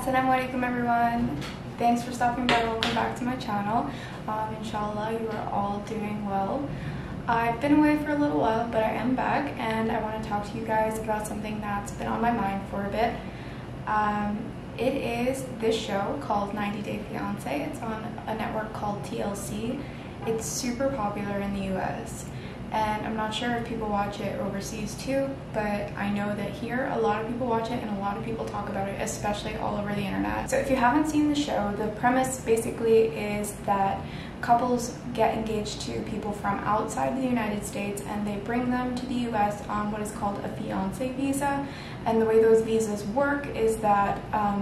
Assalamu alaikum everyone. Thanks for stopping by. Welcome back to my channel. Inshallah you are all doing well. I've been away for a little while, but I am back and I want to talk to you guys about something that's been on my mind for a bit. It is this show called 90 Day Fiance. It's on a network called TLC. It's super popular in the US. And I'm not sure if people watch it overseas too, but I know that here a lot of people watch it and a lot of people talk about it, especially all over the internet. So if you haven't seen the show, the premise basically is that couples get engaged to people from outside the United States and they bring them to the US on what is called a fiance visa. And the way those visas work is that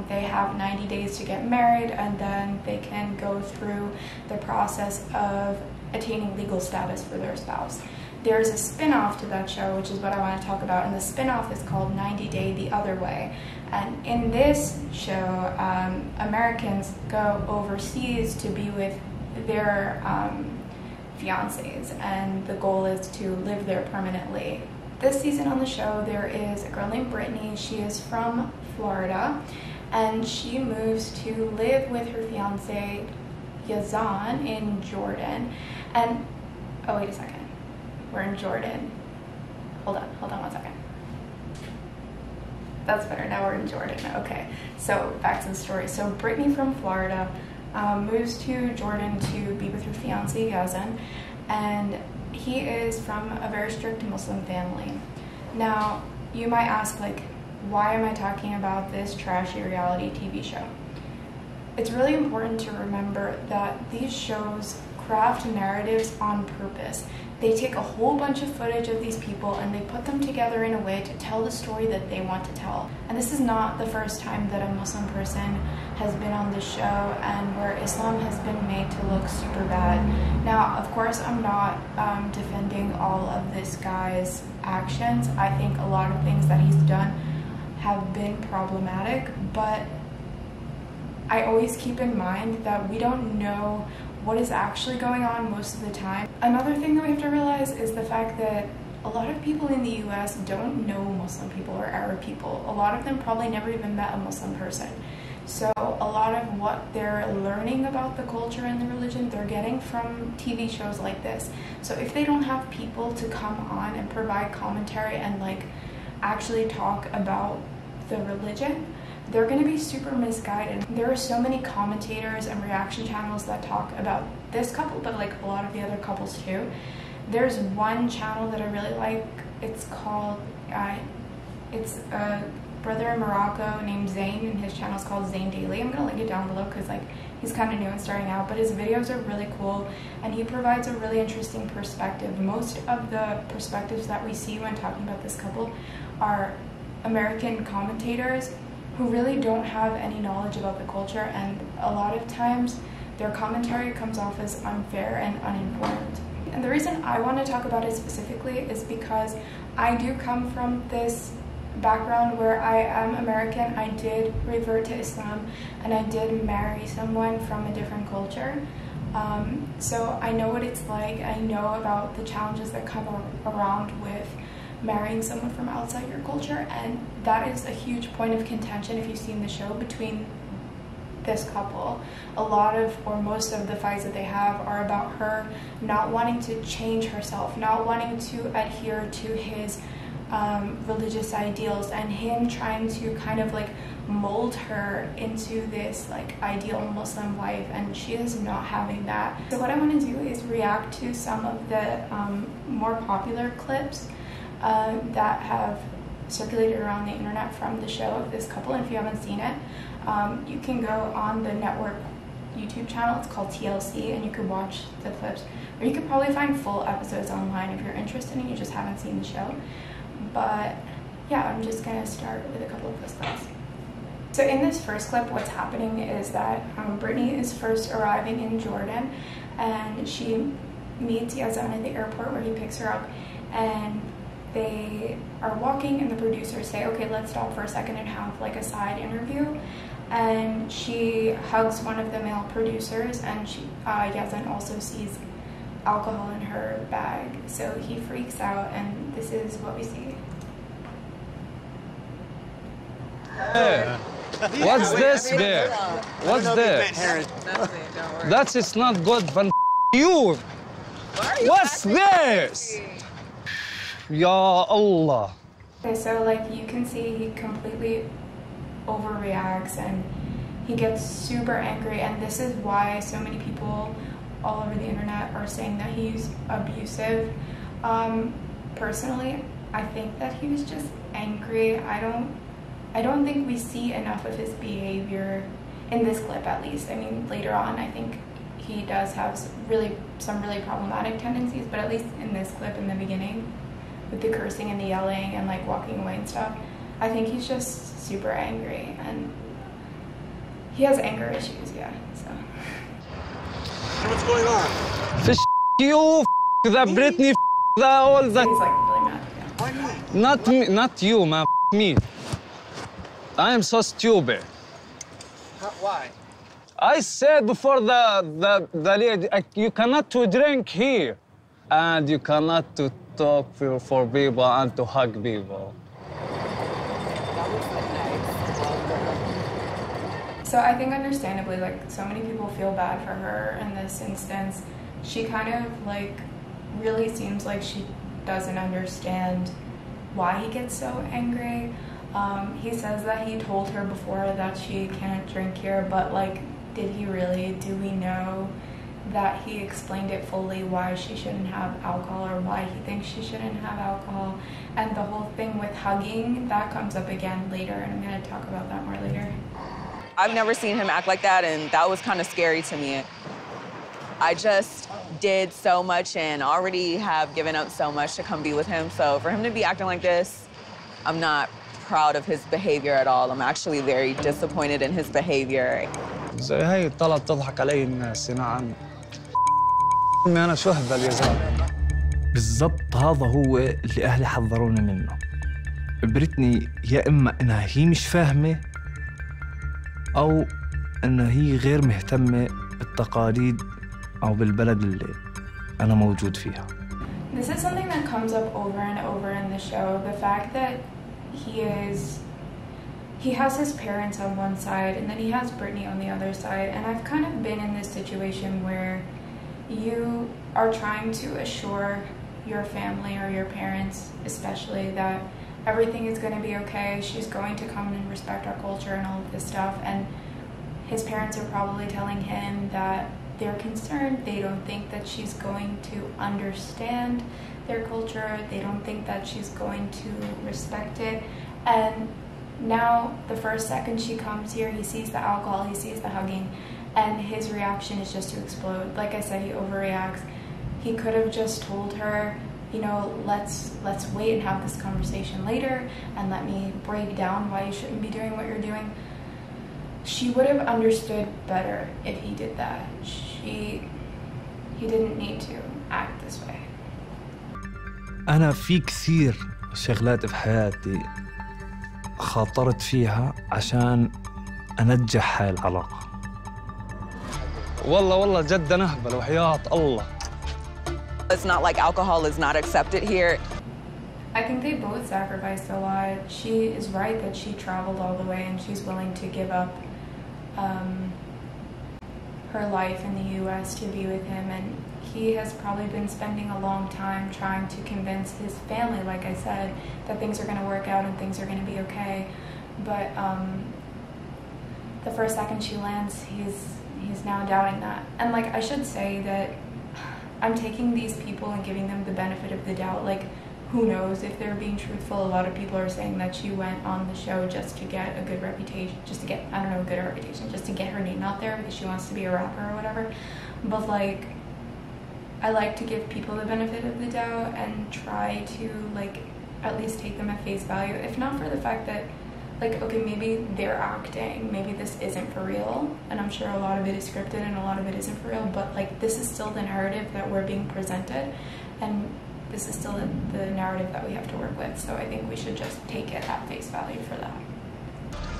they have 90 days to get married, and then they can go through the process of attaining legal status for their spouse. There's a spin-off to that show, which is what I want to talk about, and the spin-off is called 90 Day the Other Way. And in this show, Americans go overseas to be with their fiancés, and the goal is to live there permanently. This season on the show, there is a girl named Brittany. She is from Florida, and she moves to live with her fiancé Yazan in Jordan. And oh, wait a second, we're in Jordan. Hold on 1 second. That's better. Now we're in Jordan. Okay, so back to the story. So Brittany from Florida moves to Jordan to be with her fiancé Yazan, and he is from a very strict Muslim family. Now you might ask, like, why am I talking about this trashy reality TV show? It's really important to remember that these shows craft narratives on purpose. They take a whole bunch of footage of these people and they put them together in a way to tell the story that they want to tell. And this is not the first time that a Muslim person has been on the show and where Islam has been made to look super bad. Now, of course, I'm not defending all of this guy's actions. I think a lot of things that he's done have been problematic, but I always keep in mind that we don't know what is actually going on most of the time. Another thing that we have to realize is the fact that a lot of people in the US don't know Muslim people or Arab people. A lot of them probably never even met a Muslim person. So a lot of what they're learning about the culture and the religion, they're getting from TV shows like this. So if they don't have people to come on and provide commentary and like actually talk about the religion, they're going to be super misguided. There are so many commentators and reaction channels that talk about this couple, but like a lot of the other couples too. There's one channel that I really like. It's called, it's a brother in Morocco named Zayn, and his channel is called Zayn Daily. I'm going to link it down below because like he's kind of new and starting out, but his videos are really cool and he provides a really interesting perspective. Most of the perspectives that we see when talking about this couple are American commentators who really don't have any knowledge about the culture, and a lot of times their commentary comes off as unfair and uninformed. And the reason I want to talk about it specifically is because I do come from this background where I am American. I did revert to Islam and I did marry someone from a different culture. So I know what it's like. I know about the challenges that come around with marrying someone from outside your culture, and that is a huge point of contention if you've seen the show between this couple. A lot of, or most of the fights that they have are about her not wanting to change herself, not wanting to adhere to his religious ideals, and him trying to kind of like mold her into this like ideal Muslim wife, and she is not having that. So what I want to do is react to some of the more popular clips that have circulated around the internet from the show of this couple. And if you haven't seen it, you can go on the network YouTube channel. It's called TLC, and you can watch the clips, or you could probably find full episodes online if you're interested and you just haven't seen the show. But yeah, I'm just gonna start with a couple of those clips. So in this first clip, what's happening is that Brittany is first arriving in Jordan, and she meets Yazan at the airport where he picks her up, and they are walking and the producers say, okay, let's stop for a second and have like a side interview. And she hugs one of the male producers, and Yazan also sees alcohol in her bag, so he freaks out, and this is what we see. Yeah. What's this there? What's this? Nothing, don't worry. That is not good. Van you. What's this? Ya Allah. Okay, so like you can see he completely overreacts and he gets super angry, and this is why so many people all over the internet are saying that he's abusive. Personally, I think that he was just angry. I don't think we see enough of his behavior in this clip, at least. I mean, later on, I think he does have some really problematic tendencies, but at least in this clip in the beginning, with the cursing and the yelling and like walking away and stuff, I think he's just super angry and he has anger issues, yeah, so. What's going on? Fish you, that Brittany, that all that. He's like really mad, yeah. Why me? Not me, not you, man. Me. I am so stupid. Why? I said before the lady, you cannot to drink here, and you cannot to talk for people and to hug people. So I think understandably, like, so many people feel bad for her in this instance. She kind of, like, really seems like she doesn't understand why he gets so angry. He says that he told her before that she can't drink here, but, like, did he really? Do we know that he explained it fully, why she shouldn't have alcohol or why he thinks she shouldn't have alcohol? And the whole thing with hugging, that comes up again later, and I'm going to talk about that more later. I've never seen him act like that, and that was kind of scary to me. I just did so much and already have given up so much to come be with him. So for him to be acting like this, I'm not proud of his behavior at all. I'm actually very disappointed in his behavior. زي هاي طلعت تضحك علي الناس نعم. أنا شو هاليزان؟ بالضبط هذا هو اللي أهلي حذروني منه. بريتني يا إما إنها هي مش فاهمة أو إنها هي غير مهتمة بالتقاليد أو بالبلد اللي أنا موجود فيها. This is something that comes up over and over in the show. The fact that he has his parents on one side and then he has Brittany on the other side. And I've kind of been in this situation where you are trying to assure your family or your parents especially that everything is going to be okay. She's going to come and respect our culture and all of this stuff. And his parents are probably telling him that they're concerned. They don't think that she's going to understand their culture. They don't think that she's going to respect it. And now, the first second she comes here, he sees the alcohol, he sees the hugging, and his reaction is just to explode. Like I said, he overreacts. He could have just told her, you know, let's wait and have this conversation later, and let me break down why you shouldn't be doing what you're doing. She would have understood better if he did that. He didn't need to act this way. أنا في كثير شغلات في حياتي خاطرت فيها عشان أنجح هاي العلاقة. والله جد نهبل وحياة الله. It's not like alcohol is not accepted here. I think they both sacrificed a lot. She is right that she traveled all the way and she's willing to give up her life in the U.S. to be with him, and he has probably been spending a long time trying to convince his family, like I said, that things are going to work out and things are going to be okay. But the first second she lands, he's now doubting that. And like I should say that I'm taking these people and giving them the benefit of the doubt. Like, who knows if they're being truthful? A lot of people are saying that she went on the show just to get a good reputation, just to get, I don't know, a good reputation, just to get her name out there because she wants to be a rapper or whatever. But like, I like to give people the benefit of the doubt and try to like at least take them at face value, if not for the fact that like, okay, maybe they're acting, maybe this isn't for real, and I'm sure a lot of it is scripted and a lot of it isn't for real, but like this is still the narrative that we're being presented, and this is still the narrative that we have to work with. So I think we should just take it at face value for that.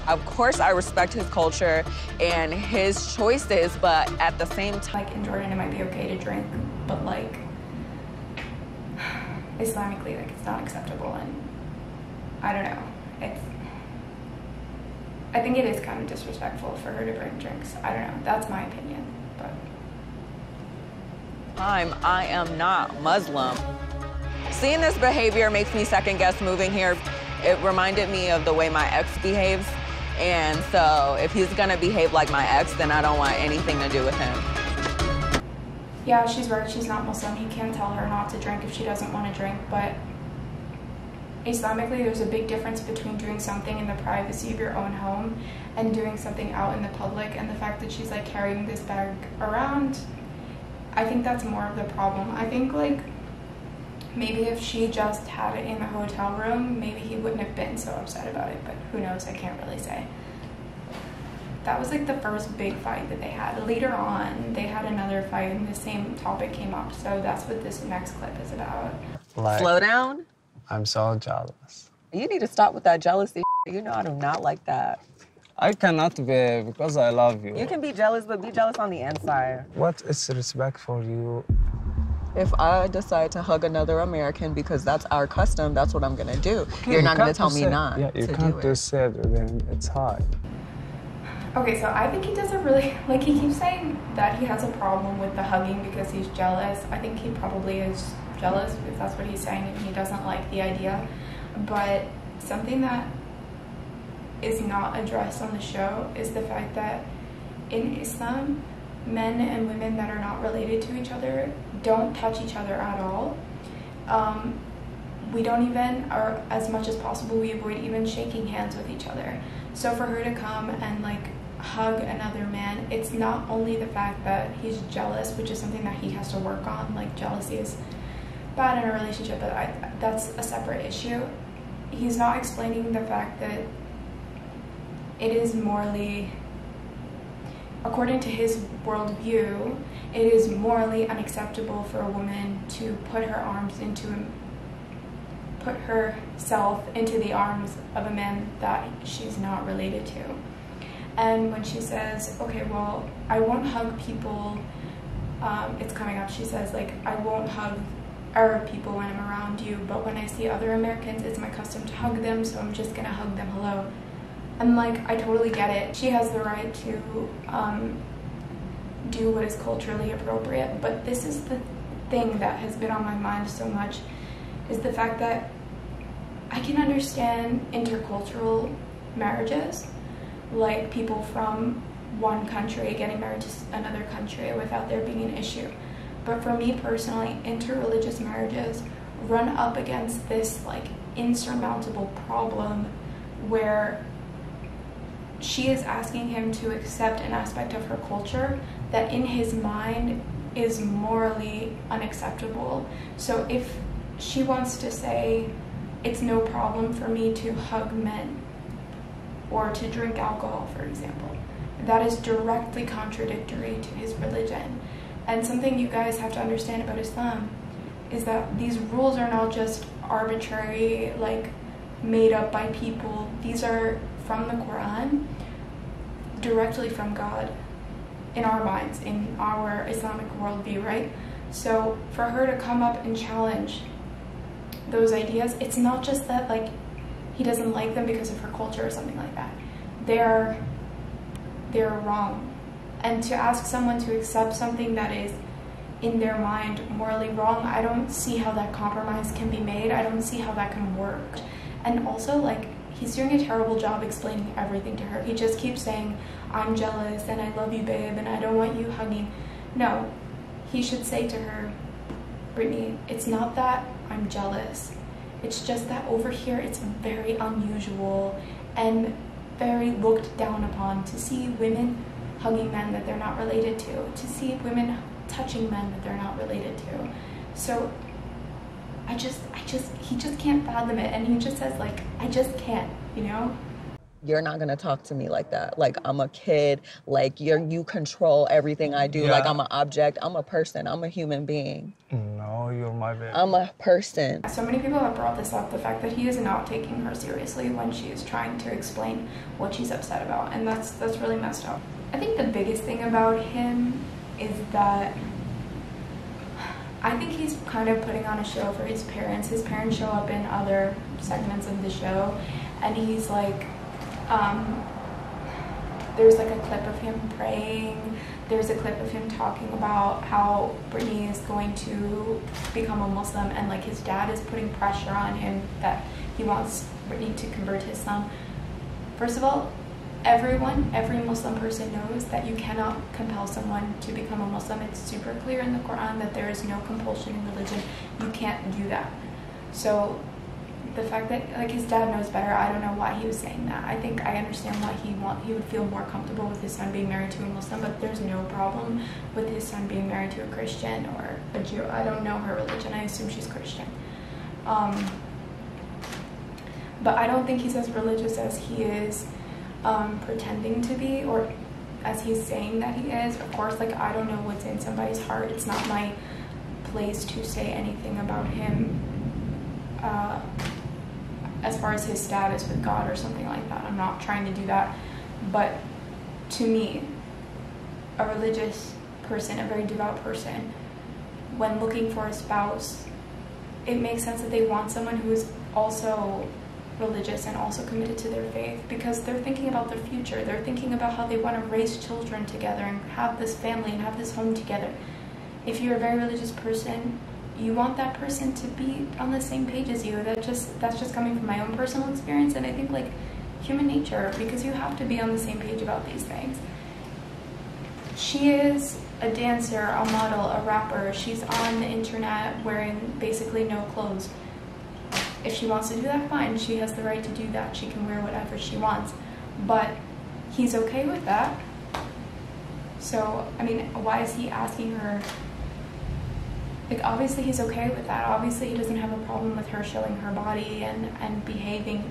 Of course, I respect his culture and his choices, but at the same time, like in Jordan, it might be okay to drink, but like Islamically, like it's not acceptable, and I don't know. I think it is kind of disrespectful for her to bring drinks. I don't know. That's my opinion. But I am not Muslim. Seeing this behavior makes me second guess moving here. It reminded me of the way my ex behaves. And so if he's gonna behave like my ex, then I don't want anything to do with him. yeah, she's right. She's not Muslim. He can't tell her not to drink if she doesn't want to drink. But Islamically, there's a big difference between doing something in the privacy of your own home and doing something out in the public. And the fact that she's like carrying this bag around, I think that's more of the problem. I think like maybe if she just had it in the hotel room, maybe he wouldn't have been so upset about it, but who knows, I can't really say. That was like the first big fight that they had. Later on, they had another fight and the same topic came up, so that's what this next clip is about. Like, Slow down. I'm so jealous. You need to stop with that jealousy. You know I do not like that. I cannot be because I love you. You can be jealous, but be jealous on the inside. What is respect for you? If I decide to hug another American because that's our custom, that's what I'm gonna do. You're not gonna tell me not Yeah, you to can't do just say it, then it's hard. Okay, so I think he doesn't really, like he keeps saying that he has a problem with the hugging because he's jealous. I think he probably is jealous if that's what he's saying and he doesn't like the idea. But something that is not addressed on the show is the fact that in Islam, men and women that are not related to each other don't touch each other at all. We don't even, or as much as possible, we avoid even shaking hands with each other. So for her to come and like hug another man, it's not only the fact that he's jealous, which is something that he has to work on, like jealousy is bad in a relationship, but that's a separate issue. He's not explaining the fact that it is morally, according to his worldview, it is morally unacceptable for a woman to put herself into the arms of a man that she's not related to. And when she says, okay, well, I won't hug people, it's coming up, she says, like, I won't hug Arab people when I'm around you, but when I see other Americans, it's my custom to hug them, so I'm just gonna hug them hello. And like, I totally get it. She has the right to do what is culturally appropriate, but this is the thing that has been on my mind so much, is the fact that I can understand intercultural marriages, like people from one country getting married to another country without there being an issue. But for me personally, interreligious marriages run up against this like insurmountable problem where she is asking him to accept an aspect of her culture that in his mind is morally unacceptable. So if she wants to say, it's no problem for me to hug men or to drink alcohol, for example, that is directly contradictory to his religion. And something you guys have to understand about Islam is that these rules are not just arbitrary, like made up by people. These are from the Quran, directly from God, in our minds, in our Islamic worldview, right? So for her to come up and challenge those ideas, it's not just that like he doesn't like them because of her culture or something like that. They're wrong. And to ask someone to accept something that is in their mind morally wrong, I don't see how that compromise can be made. I don't see how that can work. And also, like, he's doing a terrible job explaining everything to her. He just keeps saying, I'm jealous and I love you, babe, and I don't want you hugging. No, he should say to her, Brittany, it's not that I'm jealous. It's just that over here it's very unusual and very looked down upon to see women hugging men that they're not related to see women touching men that they're not related to. So he just can't fathom it, and he just says, like, I just can't, you know? You're not gonna talk to me like that. Like, I'm a kid, like you control everything I do. Yeah. Like, I'm an object, I'm a person, I'm a human being. No, you're my baby. I'm a person. So many people have brought this up, the fact that he is not taking her seriously when she is trying to explain what she's upset about, and that's really messed up. I think the biggest thing about him is that I think he's kind of putting on a show for his parents. His parents show up in other segments of the show, and he's like there's like a clip of him praying. There's a clip of him talking about how Brittany is going to become a Muslim, and like his dad is putting pressure on him that he wants Brittany to convert to Islam. First of all, every Muslim person knows that you cannot compel someone to become a Muslim. It's super clear in the Quran that there is no compulsion in religion. You can't do that. So the fact that like his dad knows better, I don't know why he was saying that. I think I understand why he would feel more comfortable with his son being married to a Muslim, but there's no problem with his son being married to a Christian or a Jew. I don't know her religion. I assume she's Christian. But I don't think he's as religious as he is pretending to be, or as he's saying that he is. Of course, like, I don't know what's in somebody's heart. It's not my place to say anything about him as far as his status with God or something like that. I'm not trying to do that. But to me, a religious person, a very devout person, when looking for a spouse, it makes sense that they want someone who is also religious and also committed to their faith, because they're thinking about their future. They're thinking about how they want to raise children together and have this family and have this home together. If you're a very religious person, you want that person to be on the same page as you. That's just coming from my own personal experience, and I think like human nature, because you have to be on the same page about these things. She is a dancer, a model, a rapper. She's on the internet wearing basically no clothes. If she wants to do that, fine. She has the right to do that. She can wear whatever she wants. But he's okay with that. So, I mean, why is he asking her? Like, obviously he's okay with that. Obviously he doesn't have a problem with her showing her body and behaving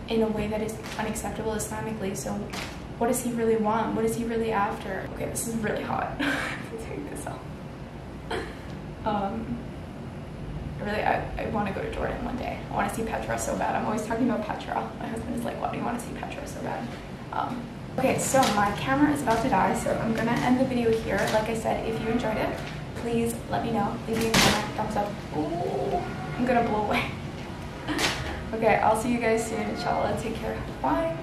in a way that is unacceptable Islamically. So what does he really want? What is he really after? Okay, this is really hot. Take this off. I want to go to Jordan one day. I want to see Petra so bad. I'm always talking about Petra. My husband is like, why do you want to see Petra so bad? Okay, so my camera is about to die, so I'm going to end the video here. Like I said, if you enjoyed it, please let me know. Leave me a comment, thumbs up. Ooh, I'm going to blow away. Okay, I'll see you guys soon, inshallah. Take care. Bye.